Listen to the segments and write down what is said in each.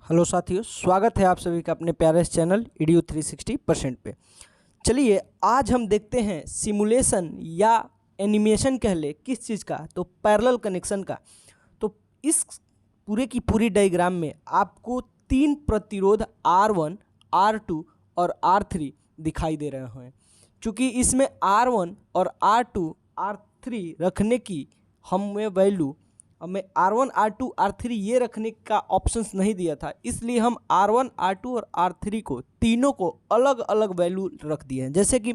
Hello साथियों, स्वागत है आप सभी का अपने प्यारे इस चैनल ईडीयू 360% पे। चलिए आज हम देखते हैं सिमुलेशन या एनिमेशन कह ले किस चीज़ का, तो पैरेलल कनेक्शन का। तो इस पूरे की पूरी डायग्राम में आपको तीन प्रतिरोध R1, R2 और R3 दिखाई दे रहे हैं। चूँकि इसमें R1 और R2, R3 रखने की हमें वैल्यू हमें R1, R2, R3 ये रखने का ऑप्शंस नहीं दिया था, इसलिए हम R1, R2 और R3 को तीनों को अलग अलग वैल्यू रख दिए हैं। जैसे कि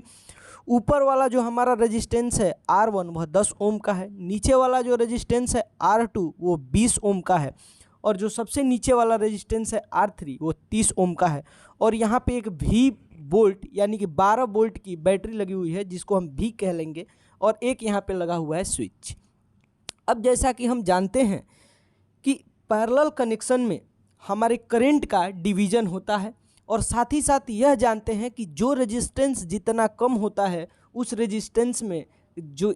ऊपर वाला जो हमारा रेजिस्टेंस है R1 वह 10 ओम का है, नीचे वाला जो रेजिस्टेंस है R2 वो 20 ओम का है, और जो सबसे नीचे वाला रेजिस्टेंस है R3 वो 30 ओम का है। और यहाँ पे एक V वोल्ट यानी कि 12 वोल्ट की बैटरी लगी हुई है जिसको हम V कह लेंगे, और एक यहाँ पे लगा हुआ है स्विच। अब जैसा कि हम जानते हैं कि पैरेलल कनेक्शन में हमारे करंट का डिवीज़न होता है, और साथ ही साथ यह जानते हैं कि जो रेजिस्टेंस जितना कम होता है उस रेजिस्टेंस में जो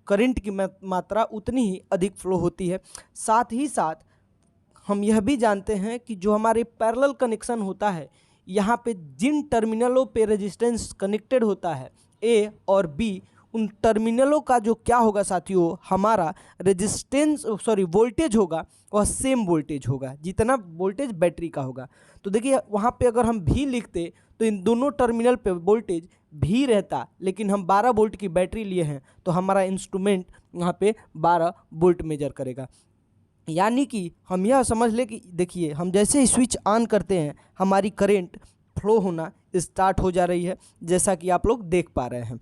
करंट की मात्रा उतनी ही अधिक फ्लो होती है। साथ ही साथ हम यह भी जानते हैं कि जो हमारे पैरेलल कनेक्शन होता है, यहाँ पे जिन टर्मिनलों पे रेजिस्टेंस कनेक्टेड होता है A और B, उन टर्मिनलों का जो क्या होगा साथियों, हमारा वोल्टेज होगा वह सेम वोल्टेज होगा जितना वोल्टेज बैटरी का होगा। तो देखिए वहाँ पे अगर हम भी लिखते तो इन दोनों टर्मिनल पे वोल्टेज भी रहता, लेकिन हम 12 वोल्ट की बैटरी लिए हैं तो हमारा इंस्ट्रूमेंट वहाँ पे 12 वोल्ट मेजर करेगा। यानी कि हम यह समझ ले कि देखिए हम जैसे ही स्विच ऑन करते हैं हमारी करंट फ्लो होना स्टार्ट हो जा रही है, जैसा कि आप लोग देख पा रहे हैं।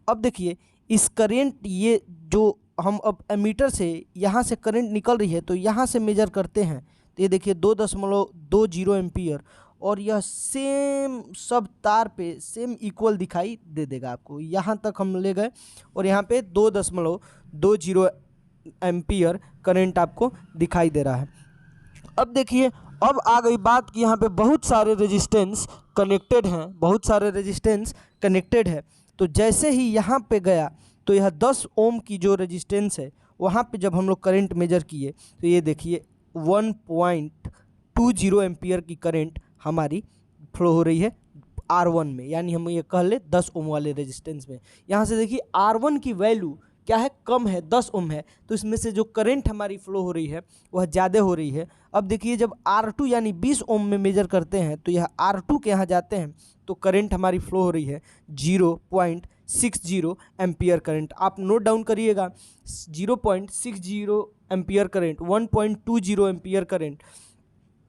अब देखिए इस करंट, ये जो हम अब एमीटर से यहाँ से करंट निकल रही है तो यहाँ से मेजर करते हैं तो ये देखिए 2.20 एम्पियर, और यह सेम सब तार पे सेम इक्वल दिखाई दे देगा आपको। यहाँ तक हम ले गए और यहाँ पे 2.20 एम्पियर करंट आपको दिखाई दे रहा है। अब देखिए अब आ गई बात कि यहाँ पे बहुत सारे रेजिस्टेंस कनेक्टेड है। तो जैसे ही यहाँ पे गया तो यह 10 ओम की जो रेजिस्टेंस है वहाँ पे जब हम लोग करंट मेजर किए तो ये देखिए 1.20 एम्पियर की करंट हमारी फ्लो हो रही है R1 में, यानी हम ये कह ले 10 ओम वाले रेजिस्टेंस में। यहाँ से देखिए R1 की वैल्यू क्या है, कम है, 10 ओम है, तो इसमें से जो करंट हमारी फ्लो हो रही है वह ज़्यादा हो रही है। अब देखिए जब R2 यानी 20 ओम में मेजर करते हैं तो यह R2 के यहाँ जाते हैं तो करंट हमारी फ्लो हो रही है 0.60 एम्पियर करंट। आप नोट डाउन करिएगा, 0.60 एम्पियर करंट, 1.20 एम्पियर करंट।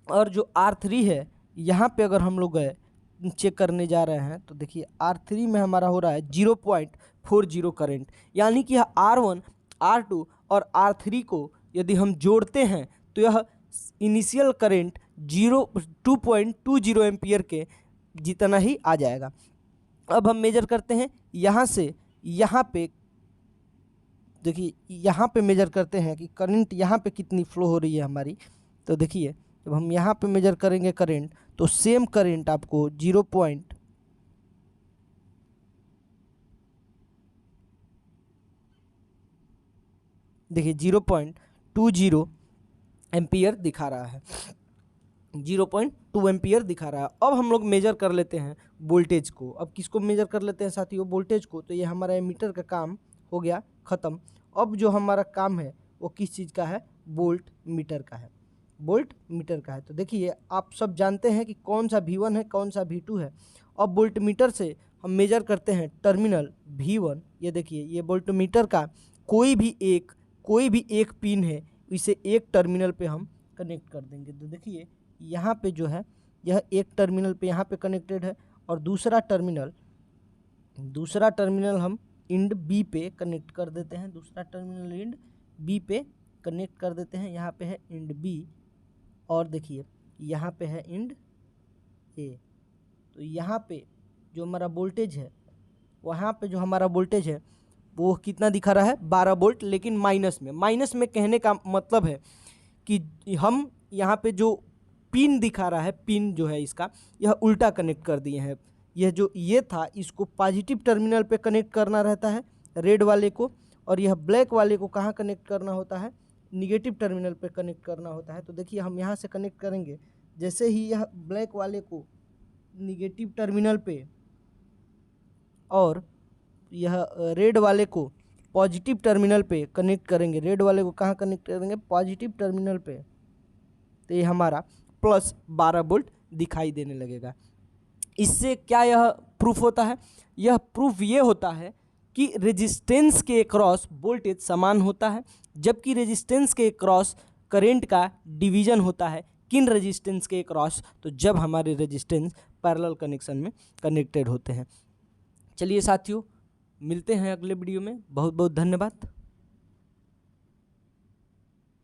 और जो R3 है यहाँ पे अगर हम लोग गए चेक करने जा रहे हैं तो देखिए R3 में हमारा हो रहा है 0.40 करंट, यानी कि यह R1, R2 और R3 को यदि हम जोड़ते हैं तो यह इनिशियल करंट 2.20 एम्पियर के जितना ही आ जाएगा। अब हम मेजर करते हैं यहाँ से यहाँ पे, देखिए यहाँ पे मेजर करते हैं कि करंट यहाँ पे कितनी फ्लो हो रही है हमारी। तो देखिए जब हम यहाँ पे मेजर करेंगे करंट तो सेम करंट आपको 0.20 एम्पियर दिखा रहा है, 0.2 एम्पियर दिखा रहा है। अब हम लोग मेजर कर लेते हैं वोल्टेज को। अब किसको मेजर कर लेते हैं साथियों, वोल्टेज को। तो ये हमारा एमीटर का काम हो गया ख़त्म। अब जो हमारा काम है वो किस चीज़ का है, वोल्ट मीटर का है। तो देखिए आप सब जानते हैं कि कौन सा V1 है, कौन सा V2 है। अब वोल्ट मीटर से हम मेजर करते हैं टर्मिनल V1। ये देखिए ये वोल्ट मीटर का कोई भी एक पिन है, इसे एक टर्मिनल पे हम कनेक्ट कर देंगे। तो देखिए यहाँ पे जो है यह एक टर्मिनल पे यहाँ पे कनेक्टेड है, और दूसरा टर्मिनल हम इंड B पे कनेक्ट कर देते हैं। यहाँ पे है इंड B, और देखिए यहाँ पे है इंड A। तो यहाँ पे जो हमारा वोल्टेज है, वो कितना दिखा रहा है, 12 वोल्ट, लेकिन माइनस में कहने का मतलब है कि हम यहाँ पे जो पिन दिखा रहा है, पिन जो है इसका, यह उल्टा कनेक्ट कर दिए हैं। यह जो ये था इसको पॉजिटिव टर्मिनल पे कनेक्ट करना रहता है रेड वाले को, और यह ब्लैक वाले को कहाँ कनेक्ट करना होता है, निगेटिव टर्मिनल पे कनेक्ट करना होता है। तो देखिए हम यहाँ से कनेक्ट करेंगे, जैसे ही यह ब्लैक वाले को निगेटिव टर्मिनल पे और यह रेड वाले को पॉजिटिव टर्मिनल पे कनेक्ट करेंगे। रेड वाले को कहाँ कनेक्ट करेंगे? पॉजिटिव टर्मिनल पे। तो ये हमारा प्लस 12 वोल्ट दिखाई देने लगेगा। इससे क्या यह प्रूफ होता है? यह प्रूफ ये होता है कि रेजिस्टेंस के क्रॉस वोल्टेज समान होता है, जबकि रेजिस्टेंस के क्रॉस करंट का डिवीजन होता है। किन रेजिस्टेंस के क्रॉस? तो जब हमारे रेजिस्टेंस पैरेलल कनेक्शन में कनेक्टेड होते हैं। चलिए साथियों, मिलते हैं अगले वीडियो में। बहुत बहुत धन्यवाद।